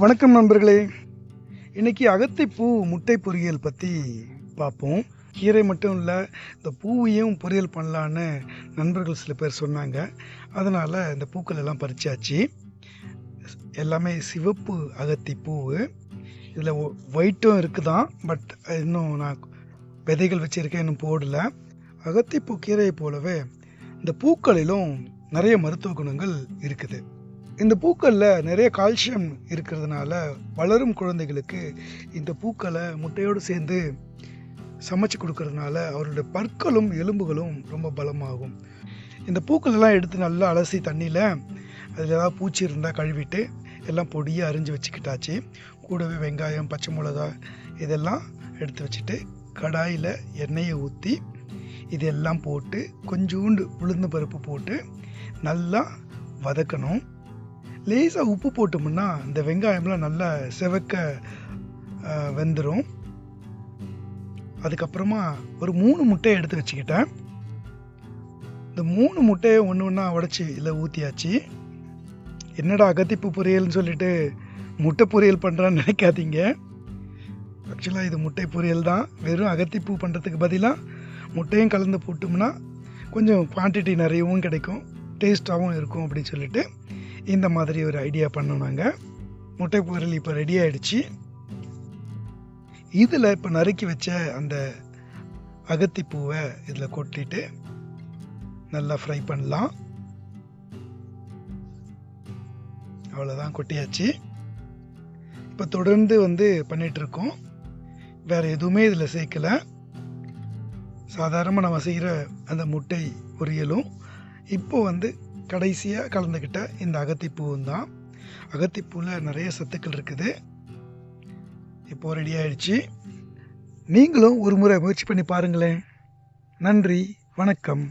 வணக்கம் நண்பர்களே. இன்னைக்கு அகத்திப்பூ முட்டை பொரியல் பற்றி பார்ப்போம். கீரை மட்டும் இல்லை, இந்த பூவையும் பொரியல் பண்ணலான்னு நண்பர்கள் சில பேர் சொன்னாங்க. அதனால் இந்த பூக்கள் எல்லாம் பறிச்சாச்சு. எல்லாமே சிவப்பு அகத்திப்பூ. இதில் ஒயிட்டும் இருக்குதான், பட் இன்னும் நான் விதைகள் வச்சுருக்கேன், இன்னும் போடலை. அகத்திப்பூ கீரையை போலவே இந்த பூக்களிலும் நிறைய மருத்துவ குணங்கள் இருக்குது. இந்த பூக்களில் நிறைய கால்சியம் இருக்கிறதுனால வளரும் குழந்தைகளுக்கு இந்த பூக்களை முட்டையோடு சேர்ந்து சமைச்சு கொடுக்கறதுனால அவருடைய பற்களும் எலும்புகளும் ரொம்ப பலமாகும். இந்த பூக்களெல்லாம் எடுத்து நல்லா அலசி தண்ணியில் அதில் ஏதாவது பூச்சி இருந்தால் கழுவிட்டு எல்லாம் பொடியாக அரிஞ்சு வச்சுக்கிட்டாச்சு. கூடவே வெங்காயம், பச்சை மிளகா இதெல்லாம் எடுத்து வச்சுட்டு கடாயில் எண்ணெயை ஊற்றி இதெல்லாம் போட்டு கொஞ்சோண்டு உளுந்து பருப்பு போட்டு நல்லா வதக்கணும். லேசாக உப்பு போட்டோம்னா இந்த வெங்காயம்லாம் நல்லா செவக்க வெந்துடும். அதுக்கப்புறமா ஒரு 3 முட்டையை எடுத்து வச்சுக்கிட்டேன். இந்த 3 முட்டையை ஒன்று ஒன்றா உடச்சி இதில் ஊற்றியாச்சு. என்னடா அகத்திப்பூ பொரியல்னு சொல்லிட்டு முட்டை பொரியல் பண்ணுறான்னு நினைக்காதீங்க. ஆக்சுவலாக இது முட்டை பொரியல் தான். வெறும் அகத்திப்பூ பண்ணுறதுக்கு பதிலாக முட்டையும் கலந்து போட்டோம்னா கொஞ்சம் குவான்டிட்டி நிறையவும் கிடைக்கும், டேஸ்ட்டாகவும் இருக்கும் அப்படின்னு சொல்லிட்டு இந்த மாதிரி ஒரு ஐடியா பண்ணோம் நாங்கள். முட்டை பொரியல் இப்போ ரெடி ஆகிடுச்சு. இதில் இப்போ நறுக்கி வச்ச அந்த அகத்திப்பூவை இதில் கொட்டிட்டு நல்லா ஃப்ரை பண்ணலாம். அவ்வளோதான், கொட்டியாச்சு. இப்போ தொடர்ந்து பண்ணிகிட்ருக்கோம். வேறு எதுவுமே இதில் சேர்க்கலை. சாதாரணமாக நம்ம செய்கிற அந்த முட்டை பொரியலும் இப்போ கடைசியாக கலந்துக்கிட்ட இந்த அகத்திப்பூவும் தான். அகத்திப்பூவில் நிறைய சத்துக்கள் இருக்குது. இப்போது ரெடி ஆகிடுச்சு. நீங்களும் ஒரு முறை முயற்சி பண்ணி பாருங்களேன். நன்றி, வணக்கம்.